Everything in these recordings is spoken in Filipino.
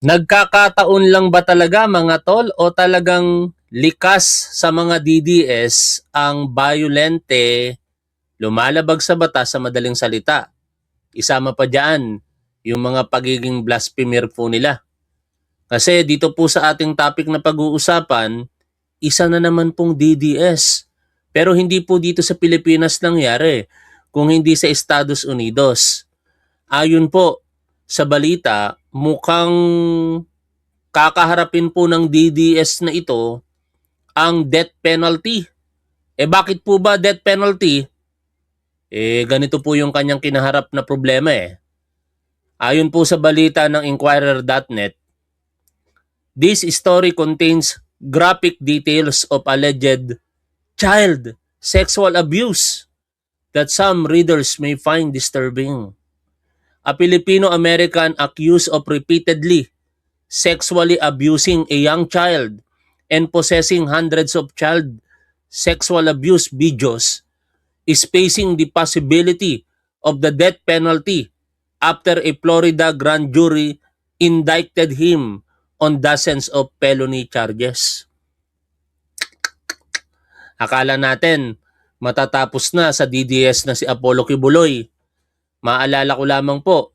Nagkakataon lang ba talaga mga tol o talagang likas sa mga DDS ang bayolente, lumalabag sa batas sa madaling salita? Isama pa diyan yung mga pagiging blasphemer po nila. Kasi dito po sa ating topic na pag-uusapan, isa na naman pong DDS. Pero hindi po dito sa Pilipinas nangyari, kung hindi sa Estados Unidos. Ayon po sa balita, mukhang kakaharapin po ng DDS na ito ang death penalty. Bakit po ba death penalty? Ganito po yung kanyang kinaharap na problema eh. Ayon po sa balita ng Inquirer.net, this story contains graphic details of alleged child sexual abuse that some readers may find disturbing. A Filipino-American accused of repeatedly sexually abusing a young child and possessing hundreds of child sexual abuse videos is facing the possibility of the death penalty after a Florida grand jury indicted him on dozens of felony charges. Akala natin matatapos na sa DDS na si Apollo Kibuloy. Maalala ko lamang po,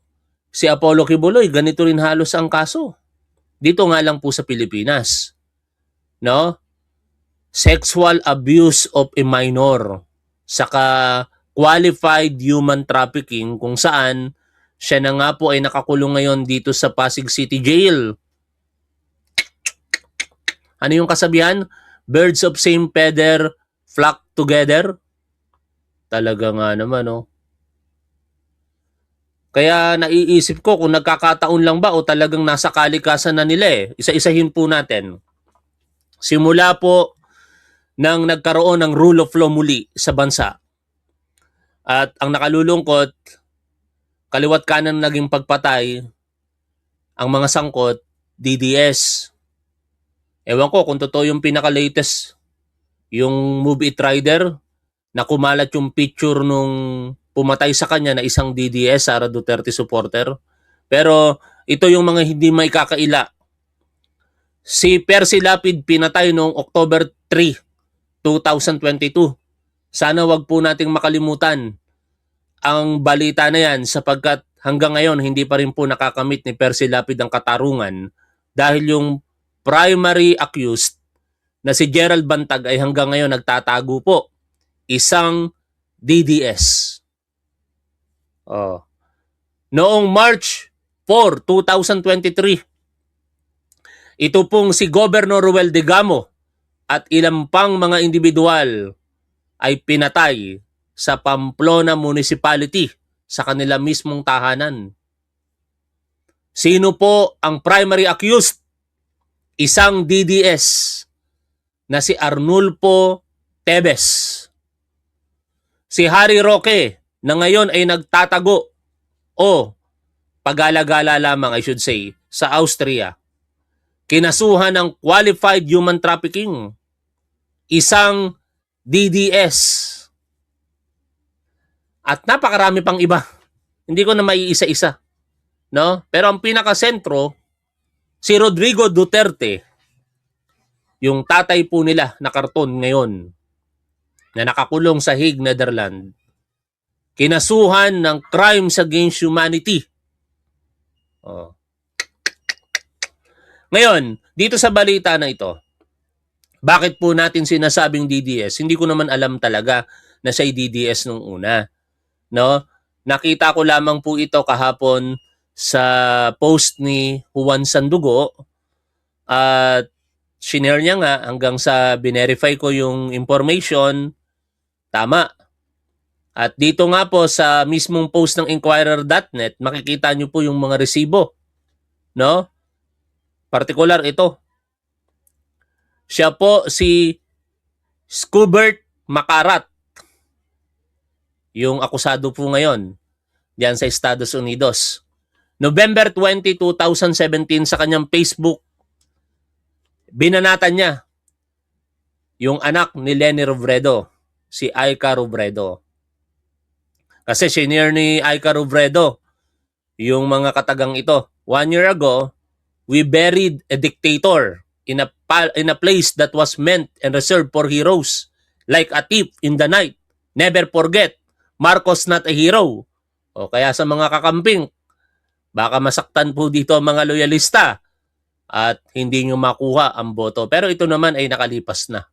si Apollo Kibuloy ganito rin halos ang kaso. Dito nga lang po sa Pilipinas. No? Sexual abuse of a minor. Saka qualified human trafficking kung saan siya na nga po ay nakakulong ngayon dito sa Pasig City Jail. Ano yung kasabihan? Birds of same feather flock together. Talaga nga naman, no? Kaya naiisip ko kung nagkakataon lang ba o talagang nasa kalikasan na nila eh. Isa-isahin po natin. Simula po nang nagkaroon ng rule of law muli sa bansa. At ang nakalulungkot, kaliwat kanan naging pagpatay, ang mga sangkot, DDS. Ewan ko kung totoo yung pinaka-latest, yung Move It Rider, na kumalat yung picture nung pumatay sa kanya na isang DDS, Sara Duterte supporter. Pero ito yung mga hindi may kakaila. Si Percy Lapid pinatay noong October 3, 2022. Sana wag po nating makalimutan ang balita na yan sapagkat hanggang ngayon hindi pa rin po nakakamit ni Percy Lapid ang katarungan dahil yung primary accused na si Gerald Bantag ay hanggang ngayon nagtatago po. Isang DDS. Noong March 4, 2023, ito pong si Governor Ruel Digamo at ilang pang mga individual ay pinatay sa Pamplona Municipality sa kanila mismong tahanan. Sino po ang primary accused? Isang DDS na si Arnulfo Tebes. Si Harry Roque na ngayon ay nagtatago o pag-alagala lamang I should say sa Austria. Kinasuhan ng qualified human trafficking. Isang DDS. At napakarami pang iba. Hindi ko na maiisa-isa. No? Pero ang pinakasentro, si Rodrigo Duterte, yung tatay po nila na karton ngayon, na nakakulong sa Hague, Netherlands, kinasuhan ng crimes against humanity. Ngayon, dito sa balita na ito, bakit po natin sinasabing DDS? Hindi ko naman alam talaga na siya'y DDS nung una. No? Nakita ko lamang po ito kahapon sa post ni Juan Sandugo at shinare niya nga hanggang sa binerify ko yung information. Tama. At dito nga po sa mismong post ng Inquirer.net, makikita nyo po yung mga resibo. No? Partikular ito. Siya po si Scubert Makarat. Yung akusado po ngayon diyan sa Estados Unidos. November 20, 2017 sa kanyang Facebook, binanatan niya yung anak ni Leni Robredo, si Aika Robredo. Kasi senior ni Aika Robredo yung mga katagang ito. 1 year ago, We buried a dictator in a place that was meant and reserved for heroes, like a thief in the night. Never forget, Marcos not a hero. O kaya sa mga kakamping, baka masaktan po dito ang mga loyalista at hindi nyo makuha ang boto. Pero ito naman ay nakalipas na.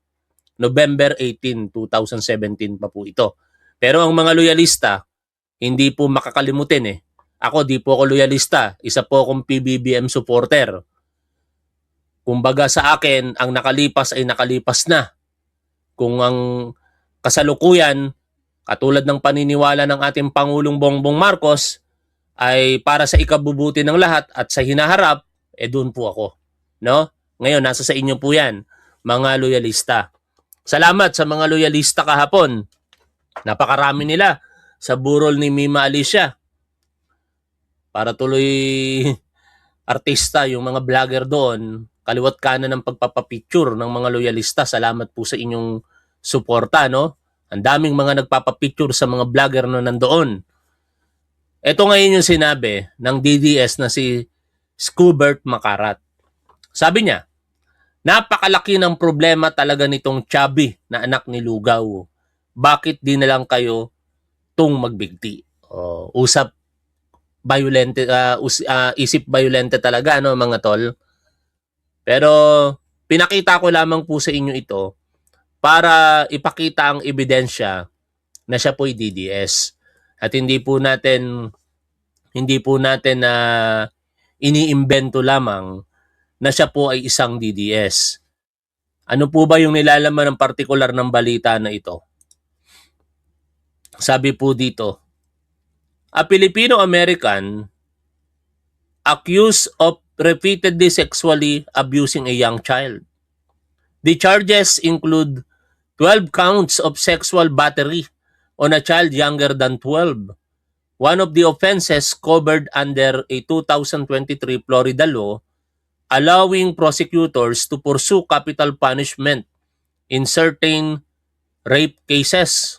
November 18, 2017 pa po ito. Pero ang mga loyalista, hindi po makakalimutin eh. Ako, di po ako loyalista. Isa po akong PBBM supporter. Kumbaga sa akin, ang nakalipas ay nakalipas na. Kung ang kasalukuyan, katulad ng paniniwala ng ating Pangulong Bongbong Marcos, ay para sa ikabubuti ng lahat at sa hinaharap, doon po ako. No? Ngayon, nasa sa inyo po yan, mga loyalista. Salamat sa mga loyalista kahapon. Napakarami nila sa burol ni Mima Alicia. Para tuloy artista, yung mga vlogger doon, kaliwat kanan ng pagpapapicture ng mga loyalista. Salamat po sa inyong suporta, no? Ang daming mga nagpapapicture sa mga vlogger na nandoon. Ito ngayon yung sinabi ng DDS na si Scubert Macarat. Sabi niya, napakalaki ng problema talaga nitong chubby na anak ni Lugaw. Bakit di na lang kayo tung magbigti? Usap violente, isip violente talaga, no, mga tol? Pero pinakita ko lamang po sa inyo ito para ipakita ang ebidensya na siya po'y DDS. At hindi po natin iniimbento lamang na siya po ay isang DDS. Ano po ba yung nilalaman ng partikular ng balita na ito? Sabi po dito, a Filipino-American accused of repeatedly sexually abusing a young child. The charges include 12 counts of sexual battery on a child younger than 12. One of the offenses covered under a 2023 Florida law allowing prosecutors to pursue capital punishment in certain rape cases.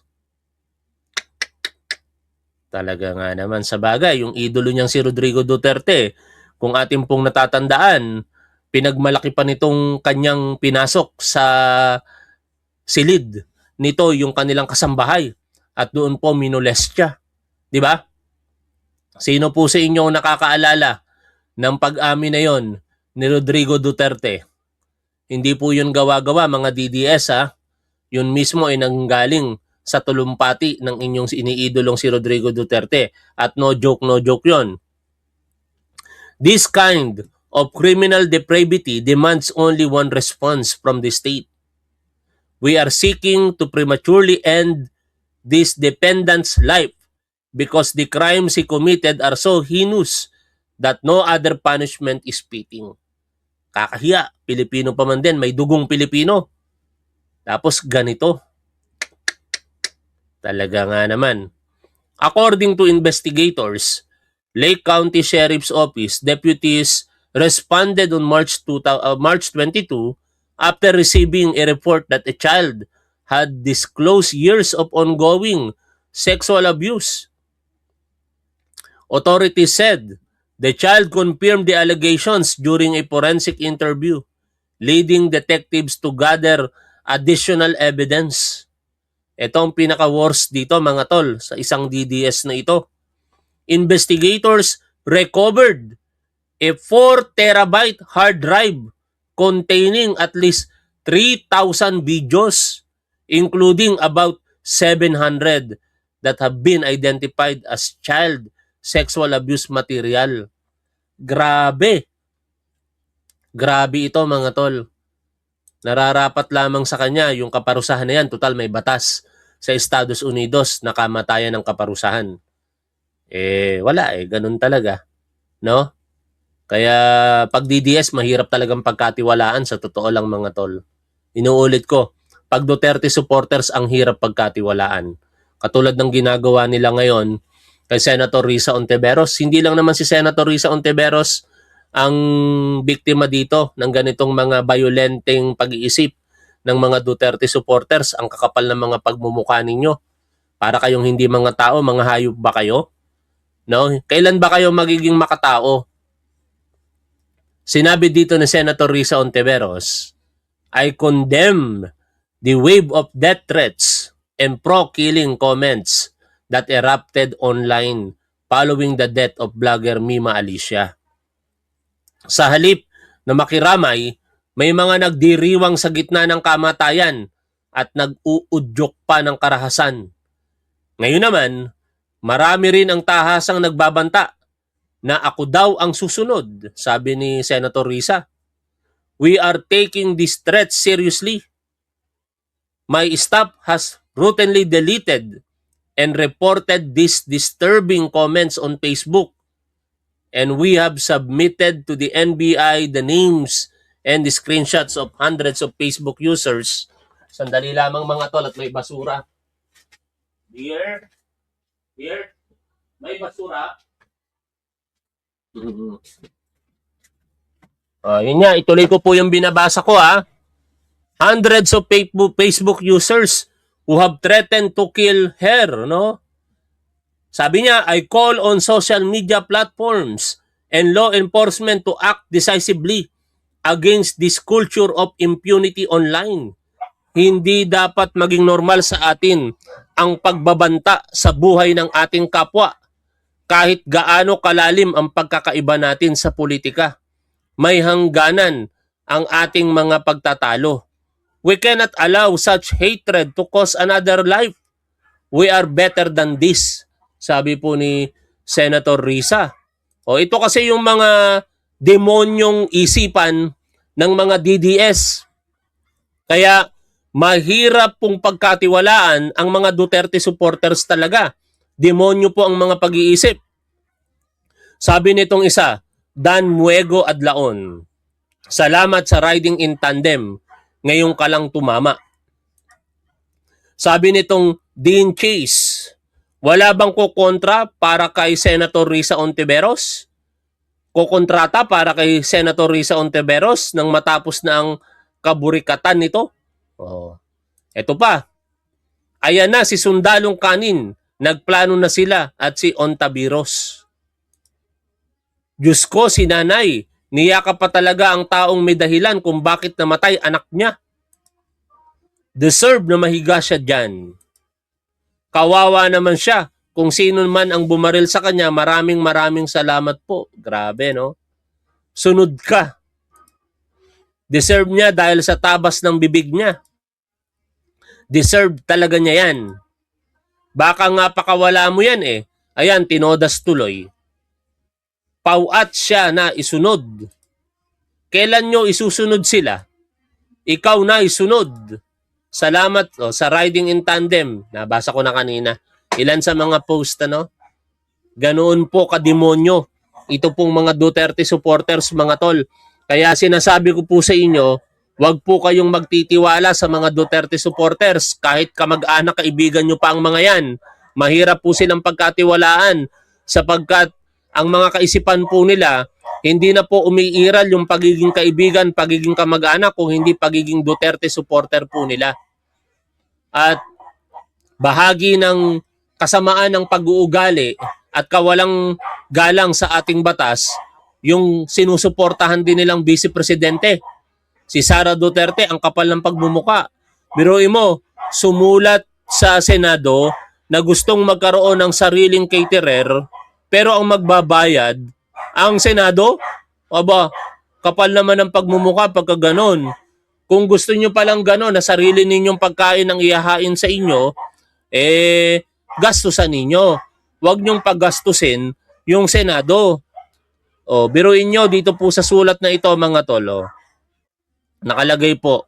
Talaga nga naman sa bagay, yung idolo niyang si Rodrigo Duterte, kung ating pong natatandaan, pinagmalaki pa nitong kanyang pinasok sa silid nito yung kanilang kasambahay at doon po minolest siya. Di ba? Sino po sa inyo nakakaalala ng pag-amin na yon ni Rodrigo Duterte? Hindi po yun gawa-gawa mga DDS ha. Yun mismo ay nanggaling sa tulumpati ng inyong iniidolong si Rodrigo Duterte. At no joke yon. This kind of criminal depravity demands only one response from the state. We are seeking to prematurely end this dependent's life because the crimes he committed are so heinous that no other punishment is fitting. Kakahiya, Pilipino pa man din, may dugong Pilipino. Tapos ganito. Talaga nga naman. According to investigators, Lake County Sheriff's Office deputies responded on March 22 after receiving a report that a child had disclosed years of ongoing sexual abuse. Authorities said the child confirmed the allegations during a forensic interview, leading detectives to gather additional evidence. Ito ang pinaka-worst dito mga tol sa isang DDS na ito. Investigators recovered a 4 terabyte hard drive containing at least 3,000 videos, including about 700 that have been identified as child sexual abuse material. Grabe. Grabe ito mga tol. Nararapat lamang sa kanya yung kaparusahan na yan. Total may batas sa Estados Unidos na kamatayan ng kaparusahan. Wala ganun talaga. No? Kaya pag DDS, mahirap talagang pagkatiwalaan sa totoo lang mga tol. Inuulit ko, pag Duterte supporters ang hirap pagkatiwalaan. Katulad ng ginagawa nila ngayon kay Senator Risa Ontiveros. Hindi lang naman si Senator Risa Ontiveros ang biktima dito ng ganitong mga violenteng pag-iisip ng mga Duterte supporters. Ang kakapal ng mga pagmumukha ninyo. Para kayong hindi mga tao, mga hayop ba kayo? No? Kailan ba kayo magiging makatao? Sinabi dito ni Senator Risa Ontiveros, I condemn the wave of death threats and pro-killing comments that erupted online following the death of vlogger Mima Alicia. Sa halip na makiramay, may mga nagdiriwang sa gitna ng kamatayan at nag-uudyok pa ng karahasan. Ngayon naman, marami rin ang tahasang nagbabanta na ako daw ang susunod, sabi ni Senator Risa. We are taking this threat seriously. My staff has routinely deleted and reported these disturbing comments on Facebook. And we have submitted to the NBI the names and the screenshots of hundreds of Facebook users. Sandali lamang mga tol at may basura. Here, may basura. Yun nga, ituloy ko po yung binabasa ko ha. Hundreds of Facebook users who have threatened to kill her, no? Sabi niya, I call on social media platforms and law enforcement to act decisively against this culture of impunity online. Hindi dapat maging normal sa atin ang pagbabanta sa buhay ng ating kapwa kahit gaano kalalim ang pagkakaiba natin sa politika. May hangganan ang ating mga pagtatalo. We cannot allow such hatred to cost another life. We are better than this, sabi po ni Senator Risa. O ito kasi yung mga demonyong isipan ng mga DDS. Kaya mahirap pong pagkatiwalaan ang mga Duterte supporters talaga. Demonyo po ang mga pag-iisip. Sabi nitong isa, Dan Muego Adlaon, salamat sa riding in tandem. Ngayon ka lang tumama. Sabi nitong Dean Chase, wala bang kukontra para kay Senator Risa Ontiveros? Kukontrata para kay Senator Risa Ontiveros nang matapos na ang kaburikatan nito? Eto pa. Ayan na si Sundalong Kanin. Nagplano na sila at si Ontiveros. Diyos ko, si nanay, niyaka pa talaga ang taong may dahilan kung bakit namatay anak niya. Deserve na mahiga siya dyan. Kawawa naman siya. Kung sino man ang bumaril sa kanya, maraming salamat po. Grabe, no? Sunod ka. Deserve niya dahil sa tabas ng bibig niya. Deserve talaga niya yan. Baka nga pakawala mo yan eh. Ayan, tinodas tuloy. Pauat siya na isunod. Kailan nyo isusunod sila? Ikaw na isunod. Salamat sa riding in tandem. Nabasa ko na kanina. Ilan sa mga post, ano? Ganoon po kademonyo. Ito pong mga Duterte supporters, mga tol. Kaya sinasabi ko po sa inyo, wag po kayong magtitiwala sa mga Duterte supporters. Kahit kamag-anak, kaibigan nyo pa ang mga yan. Mahirap po silang pagkatiwalaan sapagkat ang mga kaisipan po nila, hindi na po umiiral yung pagiging kaibigan, pagiging kamag-anak, kung hindi pagiging Duterte supporter po nila. At bahagi ng kasamaan ng pag-uugali at kawalang galang sa ating batas, yung sinusuportahan din nilang Vice Presidente. Si Sara Duterte, ang kapal ng pagmumuka. Biruin mo, sumulat sa Senado na gustong magkaroon ng sariling caterer, pero ang magbabayad, ang Senado, aba, kapal naman ng pagmumuka pagka ganon. Kung gusto nyo palang ganon na sarili ninyong pagkain ang ihahain sa inyo, gastusan ninyo. Huwag nyong paggastusin yung Senado. Biruin nyo dito po sa sulat na ito, mga tolo. Nakalagay po,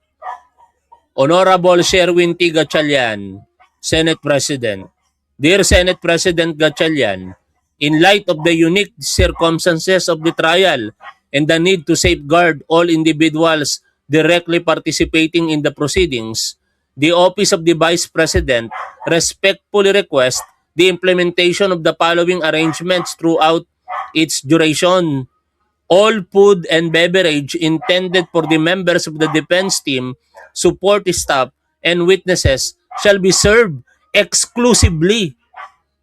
Honorable Sherwin T. Gatchalian, Senate President. Dear Senate President Gatchalian, in light of the unique circumstances of the trial and the need to safeguard all individuals directly participating in the proceedings, the Office of the Vice President respectfully requests the implementation of the following arrangements throughout its duration. All food and beverage intended for the members of the defense team, support staff, and witnesses shall be served exclusively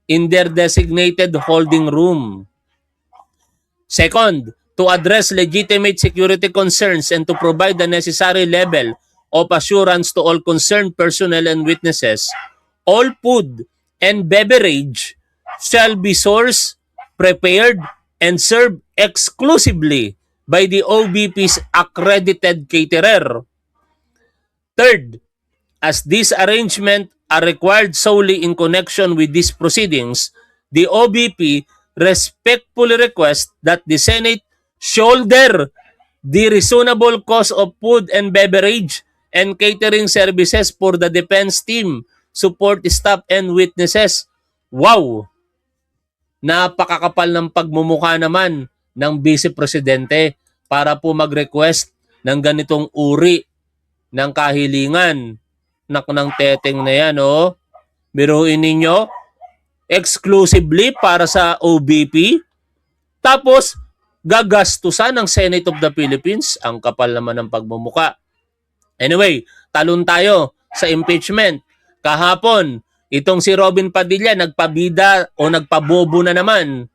in their designated holding room. Second, to address legitimate security concerns and to provide the necessary level of assurance to all concerned personnel and witnesses, all food and beverage shall be sourced, prepared, and served exclusively by the OBP's accredited caterer. Third, as these arrangements are required solely in connection with these proceedings, the OBP respectfully requests that the Senate shoulder the reasonable cost of food and beverage and catering services for the defense team, support staff, and witnesses. Wow! Napakakapal ng pagmumukha naman ng Vice Presidente para po mag-request ng ganitong uri ng kahilingan. Nak ng teteng na yan, oh. Biruin ninyo, exclusively para sa OBP, tapos gagastusan ng Senate of the Philippines. Ang kapal naman ng pagmumuka. Anyway, talon tayo sa impeachment. Kahapon, itong si Robin Padilla nagpabida o nagpabobo na naman,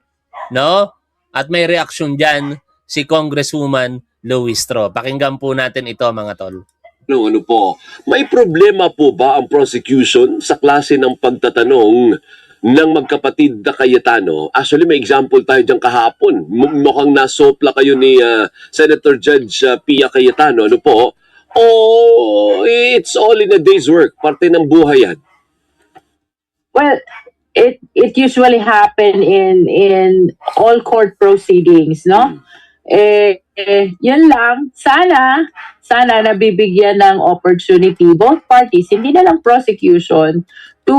no? At may reaksyon diyan si Congresswoman Louie Stro. Pakinggan po natin ito, mga tol. Ano po, may problema po ba ang prosecution sa klase ng pagtatanong ng magkapatid na Cayetano? Actually, may example tayo dyan kahapon. Mukhang nasopla kayo ni Senator Judge Pia Cayetano. Ano po? Oh, it's all in a day's work. Parte ng buhay yan. Well, it usually happen in all court proceedings, no? Yun lang, sana nabibigyan ng opportunity both parties, hindi na lang prosecution, to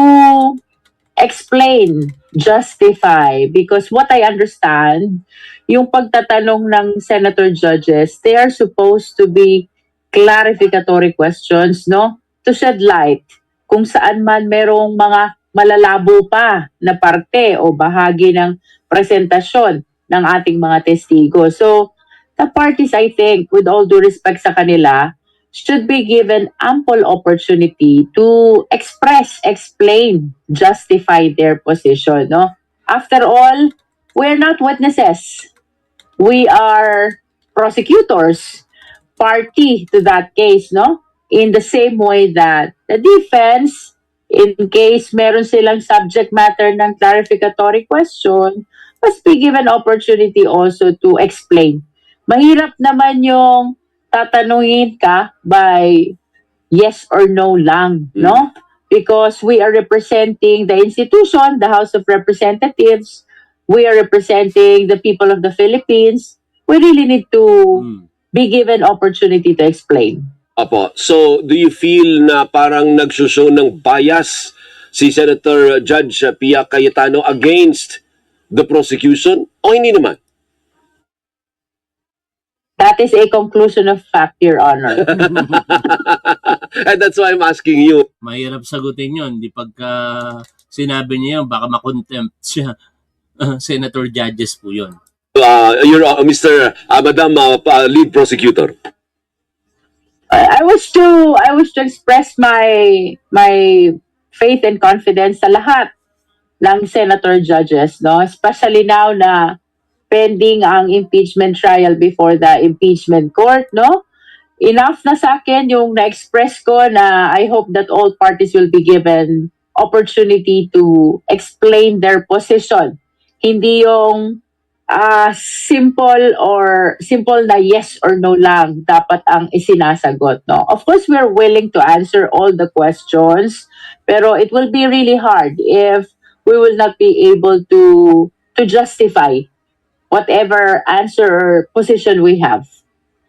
explain, justify, because what I understand, yung pagtatanong ng senator judges, they are supposed to be clarificatory questions, no? To shed light kung saan man merong mga malalabo pa na parte o bahagi ng presentasyon ng ating mga testigo. So, the parties, I think, with all due respect sa kanila, should be given ample opportunity to express, explain, justify their position. No? After all, we're not witnesses. We are prosecutors, party to that case, no? In the same way that the defense, in case meron silang subject matter ng clarificatory question, must be given opportunity also to explain. Mahirap naman yung tatanungin ka by yes or no lang, no? Because we are representing the institution, the House of Representatives. We are representing the people of the Philippines. We really need to be given opportunity to explain. Apo, so do you feel na parang nagsushow ng bias si Senator Judge Pia Cayetano against the prosecution o hindi naman? That is a conclusion of fact, Your Honor. And that's why I'm asking you. Mahirap sagutin yun. Di pagka sinabi niya yun, baka makontempt siya. Senator judges po yun. Mr. Madam Lead Prosecutor. I wish to express my faith and confidence sa lahat ng senator judges, no? Especially now na pending ang impeachment trial before the impeachment court, no? Enough na sa akin yung na-express ko na I hope that all parties will be given opportunity to explain their position. Hindi yung simple na yes or no lang dapat ang isinasagot, no? Of course, we're willing to answer all the questions, pero it will be really hard if we will not be able to justify whatever answer or position we have.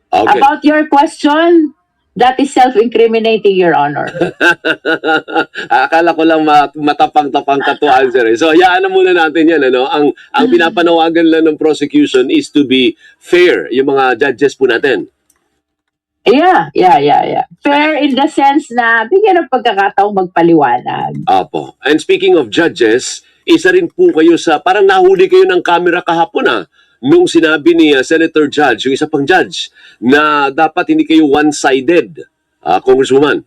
Okay. About your question, that is self-incriminating, Your Honor. Akala ko lang matapang-tapang ka to answer. So, hayaan na muna natin yan. Ano? Ang pinapanawagan lang ng prosecution is to be fair, yung mga judges po natin. Yeah. Fair in the sense na bigyan ng pagkakataong magpaliwanag. Apo. And speaking of judges, isa rin po kayo sa, parang nahuli kayo ng camera kahapon nung sinabi ni Senator Judge, yung isa pang judge, na dapat hindi kayo one-sided, Congresswoman.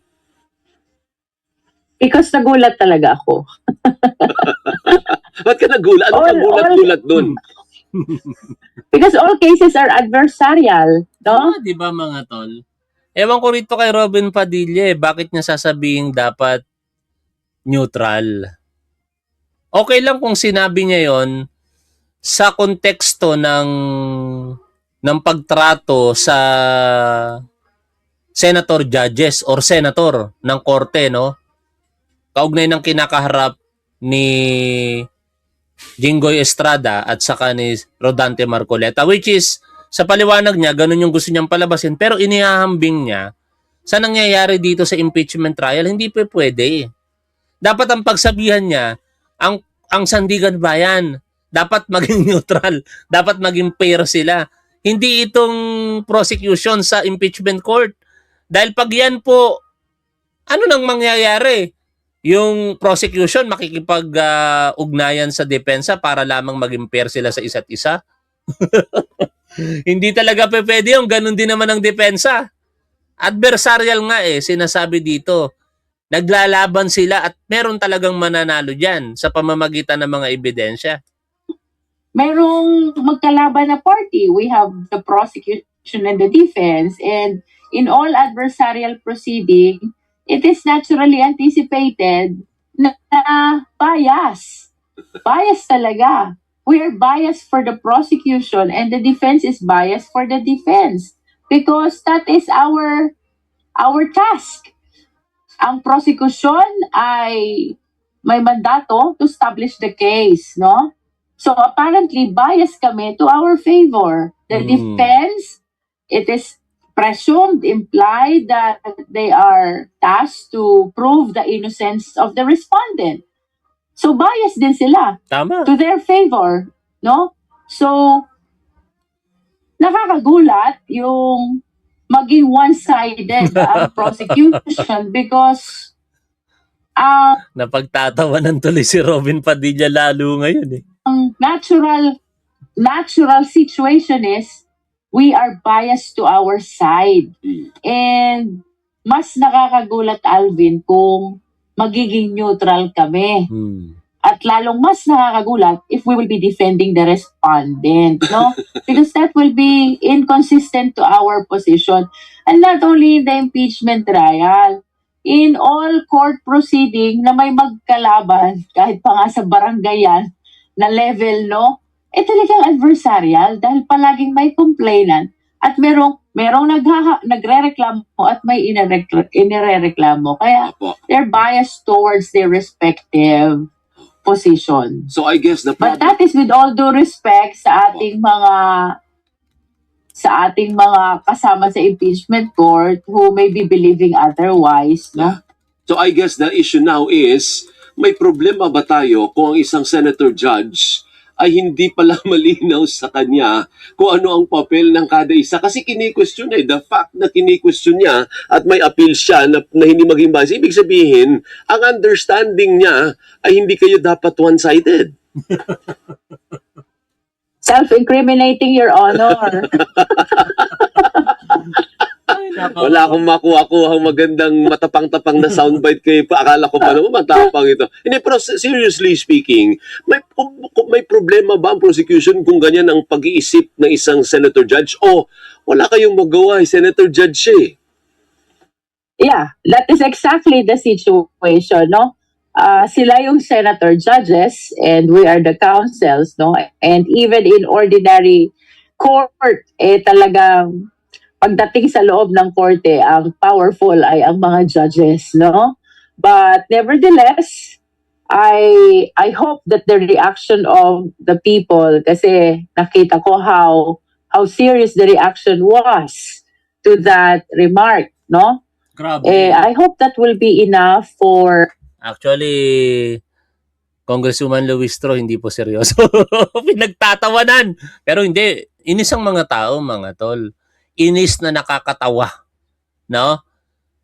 Because nagulat talaga ako. Ba't ka nagulat? Ano ka gulat-gulat dun? Because all cases are adversarial, no? Di ba mga tol? Ewan ko rito kay Robin Padilla bakit niya sasabihin dapat neutral. Okay lang kung sinabi niya yon sa konteksto ng pagtrato sa senator judges or senator ng korte, no? Kaugnay ng kinakaharap ni Jinggoy Estrada at saka ni Rodante Marcoleta, which is sa paliwanag niya, ganun yung gusto niyang palabasin, pero inihahambing niya sa nangyayari dito sa impeachment trial, hindi pa pwede. Dapat ang pagsabihan niya, ang Sandigan Bayan, dapat maging neutral, dapat maging fair sila. Hindi itong prosecution sa impeachment court. Dahil pag yan po, ano nang mangyayari? Yung prosecution makikipag-ugnayan sa depensa para lamang maging fair sila sa isa't isa. Hindi talaga pwede yung ganun din naman ang depensa. Adversarial nga sinasabi dito. Naglalaban sila at meron talagang mananalo dyan sa pamamagitan ng mga ebidensya. Merong magkalaban na party. We have the prosecution and the defense, and in all adversarial proceeding, it is naturally anticipated na bias. Bias talaga. We are biased for the prosecution and the defense is biased for the defense because that is our task. Ang prosecution ay may mandato to establish the case, no? So apparently biased kami to our favor. The defense, it is presumed, implied that they are tasked to prove the innocence of the respondent. So biased din sila Tama. to their favor, no? So nakakagulat yung maging one-sided ang prosecution because Napagtatawanan tuloy si Robin Padilla lalo ngayon ang natural situation is we are biased to our side. And mas nakakagulat, Alvin, kung magiging neutral kami. At lalong mas nakakagulat if we will be defending the respondent, no? Because that will be inconsistent to our position. And not only in the impeachment trial, in all court proceeding na may magkalaban, kahit pa nga sa barangayan na level, no? Talagang adversarial dahil palaging may complainant at merong nagrereklamo at may inirereklamo. Kaya they're biased towards their respective position. So I guess the But problem... that is with all due respect sa ating mga kasama sa impeachment court who may be believing otherwise, no? So I guess the issue now is, may problema ba tayo kung ang isang senator judge ay hindi pala malinaw sa kanya kung ano ang papel ng kada isa? Kasi kini-question the fact na kini-question niya at may appeal siya na hindi maging bias. Ibig sabihin, ang understanding niya ay hindi kayo dapat one-sided. Self-incriminating, Your Honor. Wala akong makuha-kuha magandang matapang-tapang na soundbite kayo pa. Akala ko pa naman matapang ito. Hindi, pero seriously speaking, may problema ba ang prosecution kung ganyan ang pag-iisip ng isang senator judge? O wala kayong magawa, senator judge siya eh. Yeah, that is exactly the situation, no? Sila yung senator judges and we are the counsels, no? And even in ordinary court, talagang pagdating sa loob ng korte, ang powerful ay ang mga judges, no? But nevertheless, I hope that the reaction of the people, kasi nakita ko how serious the reaction was to that remark, no? Grabe. I hope that will be enough for... Actually, Congresswoman Luistro, hindi po seryoso. Pinagtatawanan. Pero hindi, inis ang mga tao, mga tol. Inis na nakakatawa. No?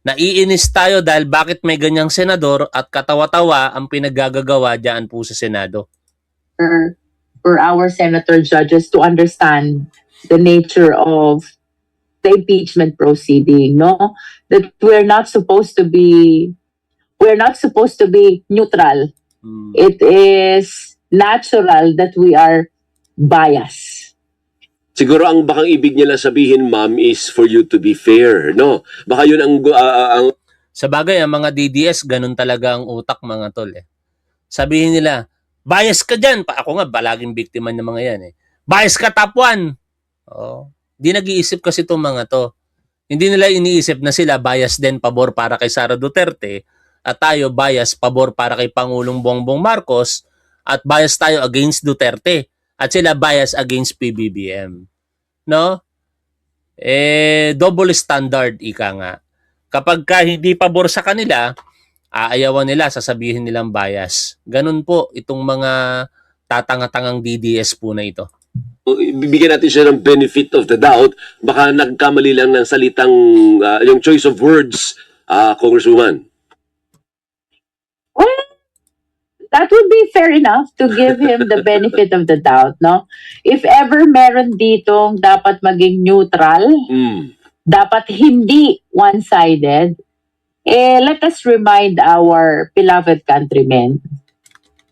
Naiinis tayo dahil bakit may ganyang senador at katawa-tawa ang pinaggagawa diyan po sa Senado. For our senator judges to understand the nature of the impeachment proceeding, no? That we're not supposed to be neutral. It is natural that we are bias. Siguro ang bakang ibig nila sabihin, ma'am, is for you to be fair, no? Baka yun ang Sa bagay, ang mga DDS, ganun talaga ang utak mga tol eh. Sabihin nila, bias ka dyan. Ako nga, palaging biktima ng mga yan eh. Bias ka, top 1. Oh. Di nag-iisip kasi itong mga to. Hindi nila iniisip na sila bias din pabor para kay Sara Duterte at tayo bias pabor para kay Pangulong Bongbong Marcos at bias tayo against Duterte at sila bias against PBBM. No? Double standard ika nga. Kapag ka hindi pabor sa kanila, aayawan nila, sasabihin nilang bias. Ganun po itong mga tatanga-tangang DDS po na ito. bibigyan natin siya ng benefit of the doubt, baka nagkamali lang ng salitang, yung choice of words, Congresswoman. Well, that would be fair enough to give him the benefit of the doubt, no? If ever meron ditong dapat maging neutral, dapat hindi one-sided, let us remind our beloved countrymen,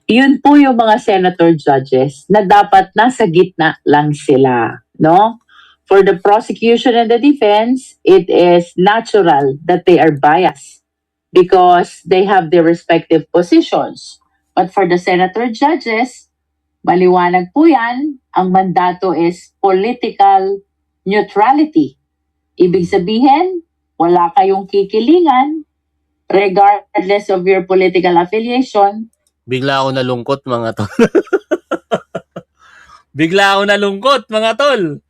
yun po yung mga senator judges na dapat nasa gitna lang sila, no? For the prosecution and the defense, it is natural that they are biased because they have their respective positions. But for the senator judges, maliwanag po yan, ang mandato is political neutrality. Ibig sabihin, wala kayong kikilingan regardless of your political affiliation. Bigla ako nalungkot mga tol. Bigla ako nalungkot mga tol.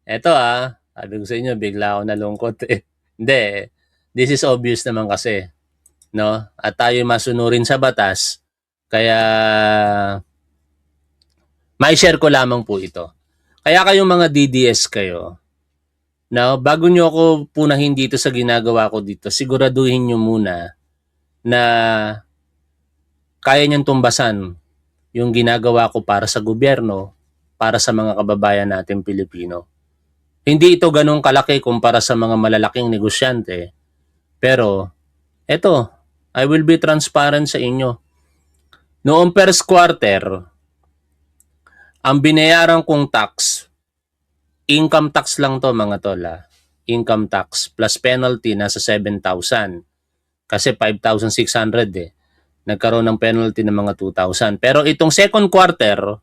Eto sabi ko sa inyo, bigla ako nalungkot eh. Hindi, this is obvious naman kasi. No? At tayo masunurin sa batas. Kaya, may share ko lamang po ito. Kaya kayong mga DDS kayo, no, bago nyo ako punahin dito sa ginagawa ko dito, siguraduhin nyo muna na kaya niyang tumbasan yung ginagawa ko para sa gobyerno, para sa mga kababayan natin Pilipino. Hindi ito ganun kalaki kumpara sa mga malalaking negosyante. Pero, eto, I will be transparent sa inyo. Noong first quarter, ang binayaran kong tax, income tax lang to mga tol income tax plus penalty nasa 7,000. Kasi 5,600 eh. Nagkaroon ng penalty ng mga 2,000. Pero itong second quarter,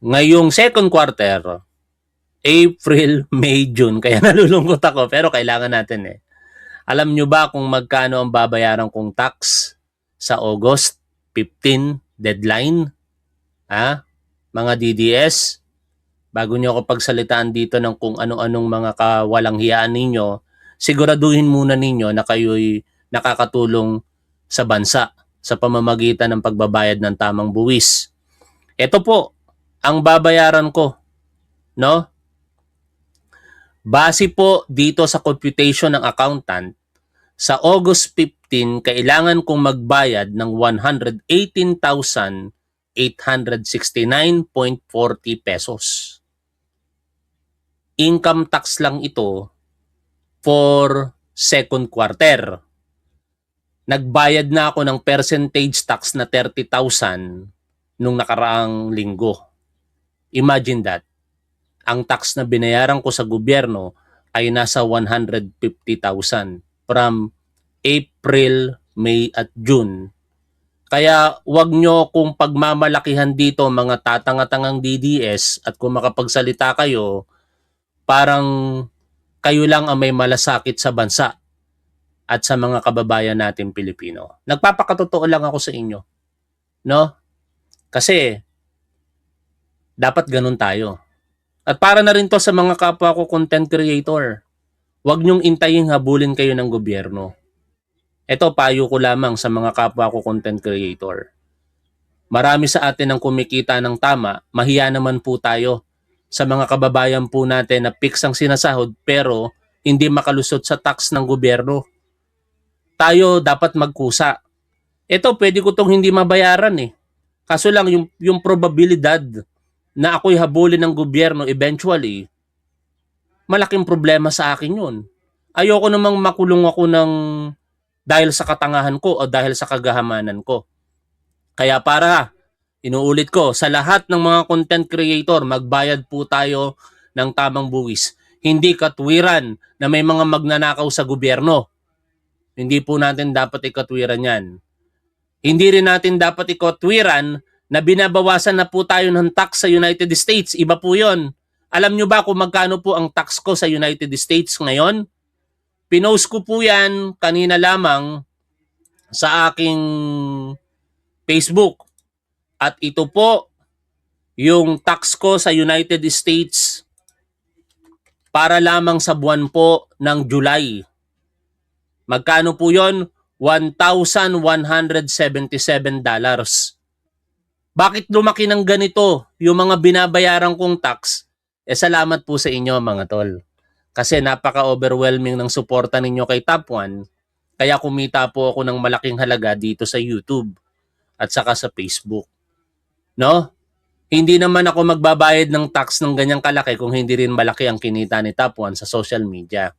ngayong second quarter, April, May, June, kaya nalulungkot ako pero kailangan natin eh. Alam nyo ba kung magkano ang babayaran kong tax sa August 15 deadline? Mga DDS, bago nyo ako pagsalitaan dito ng kung ano-anong mga kawalang hiyaan ninyo, siguraduhin muna ninyo na kayo'y nakakatulong sa bansa sa pamamagitan ng pagbabayad ng tamang buwis. Ito po, ang babayaran ko, no? Base po dito sa computation ng accountant, sa August 15, kailangan kong magbayad ng 118,869.40 pesos. Income tax lang ito for second quarter. Nagbayad na ako ng percentage tax na 30,000 nung nakaraang linggo. Imagine that. Ang tax na binayaran ko sa gobyerno ay nasa 150,000 from April, May at June. Kaya wag nyo kung pagmamalakihan dito mga tatanga-tangang DDS at kung makapagsalita kayo, parang kayo lang ang may malasakit sa bansa at sa mga kababayan natin Pilipino. Nagpapakatotoo lang ako sa inyo. No? Kasi dapat ganun tayo. At para na rin to sa mga kapwa ko content creator. Huwag niyong intayin habulin kayo ng gobyerno. Ito, payo ko lamang sa mga kapwa ko content creator. Marami sa atin ang kumikita ng tama, mahiya naman po tayo sa mga kababayan po natin na fix ang sinasahod pero hindi makalusot sa tax ng gobyerno. Tayo dapat magkusa. Ito, pwede ko tong hindi mabayaran eh. Kaso lang yung probabilidad na ako'y habulin ng gobyerno eventually, malaking problema sa akin yun. Ayoko namang makulong ako dahil sa katangahan ko o dahil sa kagahamanan ko. Kaya para Inuulit ko, sa lahat ng mga content creator, magbayad po tayo ng tamang buwis. Hindi katwiran na may mga magnanakaw sa gobyerno. Hindi po natin dapat ikatwiran yan. Hindi rin natin dapat ikatwiran na binabawasan na po tayo ng tax sa United States. Iba po yon. Alam nyo ba kung magkano po ang tax ko sa United States ngayon? Pinost ko po yan kanina lamang sa aking Facebook. At ito po yung tax ko sa United States para lamang sa buwan po ng July. Magkano po yon? $1,177. Bakit lumaki ng ganito yung mga binabayaran kong tax? Salamat po sa inyo mga tol. Kasi napaka-overwhelming ng suporta ninyo kay Top 1. Kaya kumita po ako ng malaking halaga dito sa YouTube at saka sa Facebook. No? Hindi naman ako magbabayad ng tax ng ganyang kalaki kung hindi rin malaki ang kinita ni Top 1 sa social media.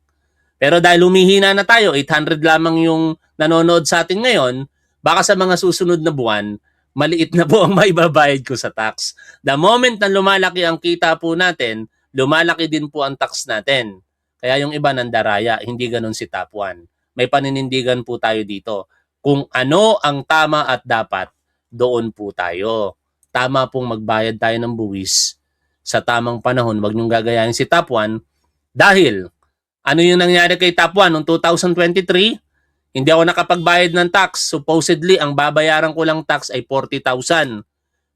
Pero dahil humihina na tayo, 800 lamang yung nanonood sa atin ngayon, baka sa mga susunod na buwan, maliit na po ang maibabayad ko sa tax. The moment na lumalaki ang kita po natin, lumalaki din po ang tax natin. Kaya yung iba nandaraya, hindi ganun si Top 1. May paninindigan po tayo dito. Kung ano ang tama at dapat, doon po tayo. Tama pong magbayad tayo ng buwis sa tamang panahon. Wag niyong gagayahin si Top 1 dahil ano yung nangyari kay Top 1 noong 2023? Hindi ako nakapagbayad ng tax. Supposedly, ang babayaran ko lang tax ay 40,000.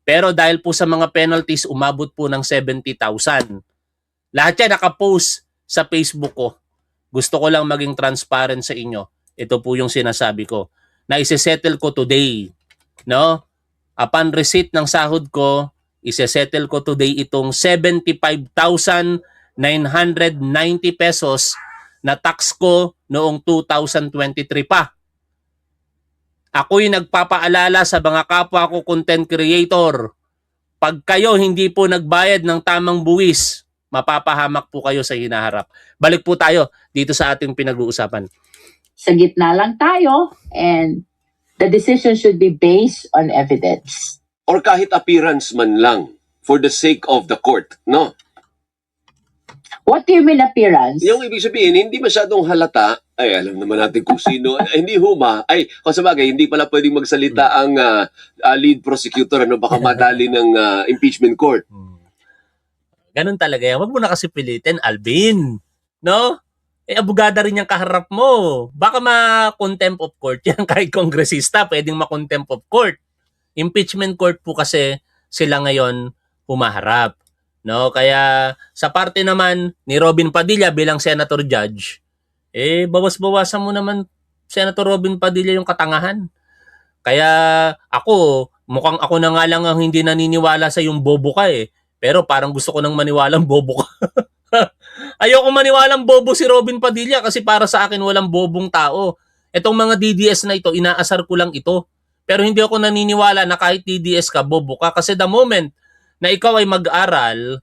Pero dahil po sa mga penalties, umabot po ng 70,000. Lahat yan nakapost sa Facebook ko. Gusto ko lang maging transparent sa inyo. Ito po yung sinasabi ko. Na isi-settle ko today. No? Upon receipt ng sahod ko, isi-settle ko today itong 75,990 pesos na tax ko noong 2023 pa. Ako'y nagpapaalala sa mga kapwa ko content creator. Pag kayo hindi po nagbayad ng tamang buwis, mapapahamak po kayo sa hinaharap. Balik po tayo dito sa ating pinag-uusapan. Sa gitna lang tayo, and the decision should be based on evidence. Or kahit appearance man lang for the sake of the court, no? What do you mean appearance? Yung ibig sabihin, hindi masyadong halata, ay alam naman natin kung sino, hindi huma, ay kung sabagay, hindi pala pwedeng magsalita ang lead prosecutor, ano, baka madali ng impeachment court. Ganun talaga yan. Huwag mo na kasi pilitin, Alvin. No? Abogada rin yung kaharap mo. Baka ma-contempt of court yan kahit kongresista, pwedeng ma-contempt of court. Impeachment court po kasi sila ngayon humaharap. No, kaya sa parte naman ni Robin Padilla bilang Senator Judge, bawas-bawasan mo naman Senator Robin Padilla yung katangahan. Kaya mukhang ako na nga lang ang hindi naniniwala sa yung bobo ka Pero parang gusto ko nang maniwalang bobo ka. Ayoko maniwalang bobo si Robin Padilla kasi para sa akin walang bobong tao. Etong mga DDS na ito, inaasar ko lang ito. Pero hindi ako naniniwala na kahit DDS ka, bobo ka. Kasi the moment na ikaw ay mag-aral,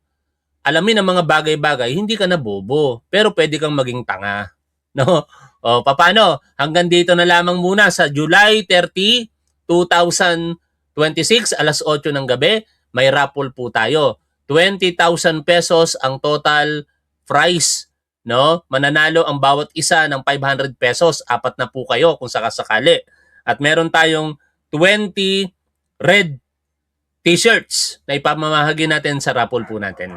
alamin ang mga bagay-bagay, hindi ka na bobo. Pero pwede kang maging tanga. No? O, paano? Hanggang dito na lamang muna sa July 30, 2026, alas 8 ng gabi, may raffle po tayo. 20,000 pesos ang total prize. No? Mananalo ang bawat isa ng 500 pesos. 4 na po kayo kung sakasakali. At meron tayong 20 red t-shirts na ipamamahagi natin sa raffle po natin.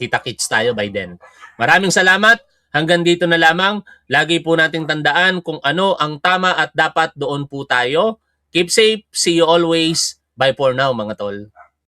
Kita-kits tayo by then. Maraming salamat. Hanggang dito na lamang. Lagi po nating tandaan kung ano ang tama at dapat doon po tayo. Keep safe. See you always. Bye for now mga tol.